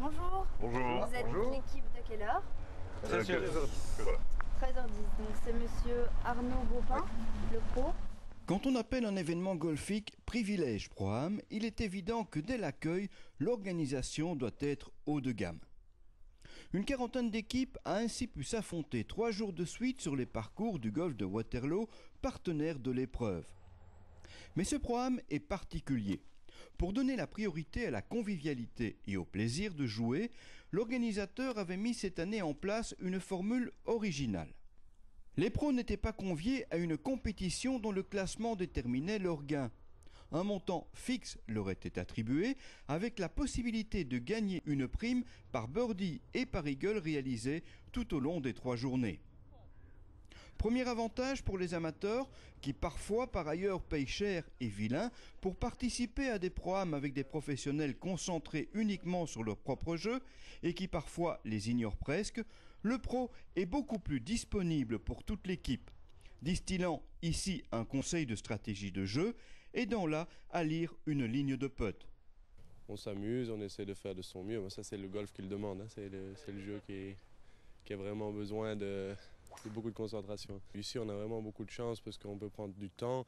Bonjour. Bonjour. Vous êtes l'équipe de quelle heure? 13h10. Voilà. 13h10. Donc c'est monsieur Arnaud Baupin, le pro. Quand on appelle un événement golfique Privilège Pro-Am, il est évident que dès l'accueil, l'organisation doit être haut de gamme. Une quarantaine d'équipes a ainsi pu s'affronter 3 jours de suite sur les parcours du golf de Waterloo, partenaire de l'épreuve. Mais ce Pro-Am est particulier. Pour donner la priorité à la convivialité et au plaisir de jouer, l'organisateur avait mis cette année en place une formule originale. Les pros n'étaient pas conviés à une compétition dont le classement déterminait leur gain. Un montant fixe leur était attribué avec la possibilité de gagner une prime par birdie et par eagle réalisés tout au long des 3 journées. Premier avantage pour les amateurs qui parfois par ailleurs payent cher et vilain pour participer à des Pro-Am avec des professionnels concentrés uniquement sur leur propre jeu et qui parfois les ignorent presque, le pro est beaucoup plus disponible pour toute l'équipe, distillant ici un conseil de stratégie de jeu, aidant là à lire une ligne de putt. On s'amuse, on essaie de faire de son mieux. Ça, c'est le golf qui le demande. C'est le jeu qui a vraiment besoin de beaucoup de concentration. Ici, on a vraiment beaucoup de chance parce qu'on peut prendre du temps.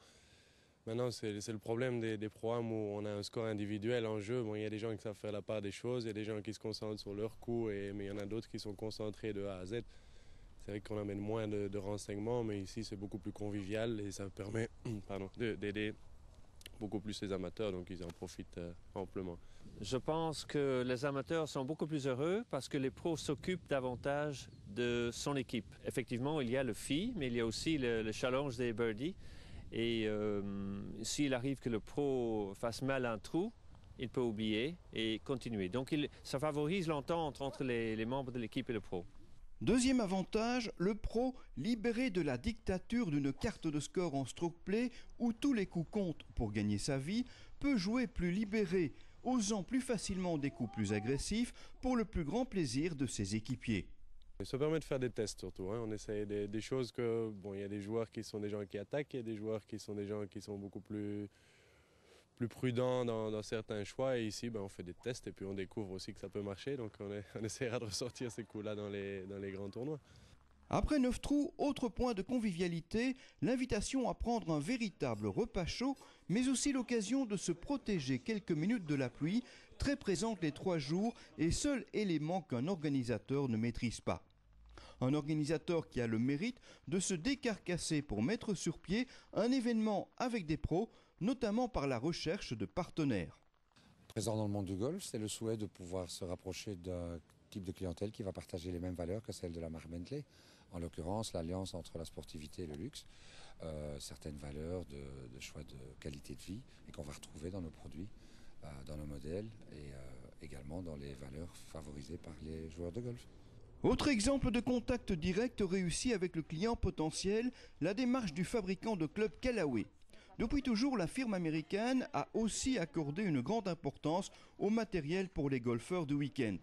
Maintenant, c'est le problème des Pro-Am où on a un score individuel en jeu. Bon, il y a des gens qui savent faire la part des choses, il y a des gens qui se concentrent sur leur coup, mais il y en a d'autres qui sont concentrés de A à Z. C'est vrai qu'on amène moins de renseignements, mais ici, c'est beaucoup plus convivial et ça permet d'aider beaucoup plus les amateurs, donc ils en profitent amplement. Je pense que les amateurs sont beaucoup plus heureux parce que les pros s'occupent davantage de son équipe. Effectivement, il y a le fee, mais il y a aussi le challenge des birdies. Et s'il arrive que le pro fasse mal un trou, il peut oublier et continuer. Donc ça favorise l'entente entre les membres de l'équipe et le pro. Deuxième avantage, le pro, libéré de la dictature d'une carte de score en stroke play où tous les coups comptent pour gagner sa vie, peut jouer plus libéré, osant plus facilement des coups plus agressifs pour le plus grand plaisir de ses équipiers. Ça permet de faire des tests surtout. On essaie des choses que... Bon, il y a des joueurs qui sont des gens qui attaquent, il y a des joueurs qui sont des gens qui sont beaucoup plus prudents dans certains choix. Et ici, on fait des tests et puis on découvre aussi que ça peut marcher. Donc on essaiera de ressortir ces coups-là dans les grands tournois. Après 9 trous, autre point de convivialité, l'invitation à prendre un véritable repas chaud, mais aussi l'occasion de se protéger quelques minutes de la pluie, très présente les 3 jours et seul élément qu'un organisateur ne maîtrise pas. Un organisateur qui a le mérite de se décarcasser pour mettre sur pied un événement avec des pros, notamment par la recherche de partenaires. Présent dans le monde du golf, c'est le souhait de pouvoir se rapprocher d'un type de clientèle qui va partager les mêmes valeurs que celles de la marque Bentley. En l'occurrence, l'alliance entre la sportivité et le luxe, certaines valeurs de choix de qualité de vie et qu'on va retrouver dans nos produits, dans nos modèles et également dans les valeurs favorisées par les joueurs de golf. Autre exemple de contact direct réussi avec le client potentiel, la démarche du fabricant de clubs Callaway. Depuis toujours, la firme américaine a aussi accordé une grande importance au matériel pour les golfeurs du week-end.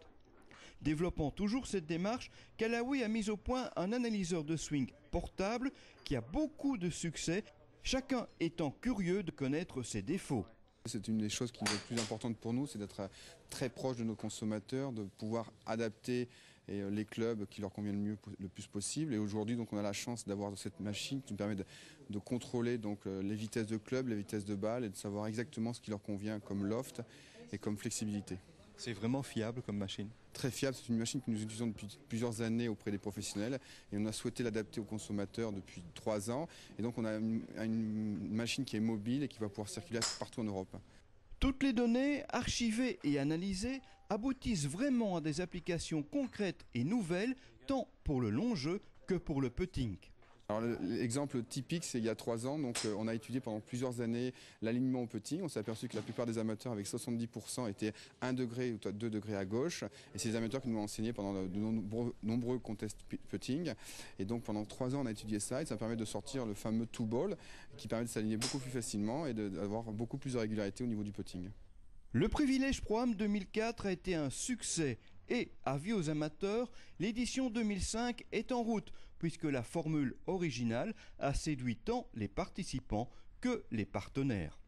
Développant toujours cette démarche, Callaway a mis au point un analyseur de swing portable qui a beaucoup de succès, chacun étant curieux de connaître ses défauts. C'est une des choses qui est le plus importante pour nous, c'est d'être très proche de nos consommateurs, de pouvoir adapter les clubs qui leur conviennent le plus possible. Et aujourd'hui, donc, on a la chance d'avoir cette machine qui nous permet de contrôler donc, les vitesses de club, les vitesses de balle et de savoir exactement ce qui leur convient comme loft et comme flexibilité. C'est vraiment fiable comme machine? Très fiable, c'est une machine que nous utilisons depuis plusieurs années auprès des professionnels et on a souhaité l'adapter aux consommateurs depuis 3 ans. Et donc on a une machine qui est mobile et qui va pouvoir circuler partout en Europe. Toutes les données, archivées et analysées, aboutissent vraiment à des applications concrètes et nouvelles, tant pour le long jeu que pour le putting. Alors l'exemple typique, c'est il y a 3 ans, donc on a étudié pendant plusieurs années l'alignement au putting. On s'est aperçu que la plupart des amateurs, avec 70%, étaient 1 degré ou 2 degrés à gauche. Et c'est les amateurs qui nous ont enseigné pendant de nombreux contests putting. Et donc pendant 3 ans, on a étudié ça et ça permet de sortir le fameux two ball qui permet de s'aligner beaucoup plus facilement et d'avoir beaucoup plus de régularité au niveau du putting. Le Privilège Pro-Am 2004 a été un succès. Et, avis aux amateurs, l'édition 2005 est en route, puisque la formule originale a séduit tant les participants que les partenaires.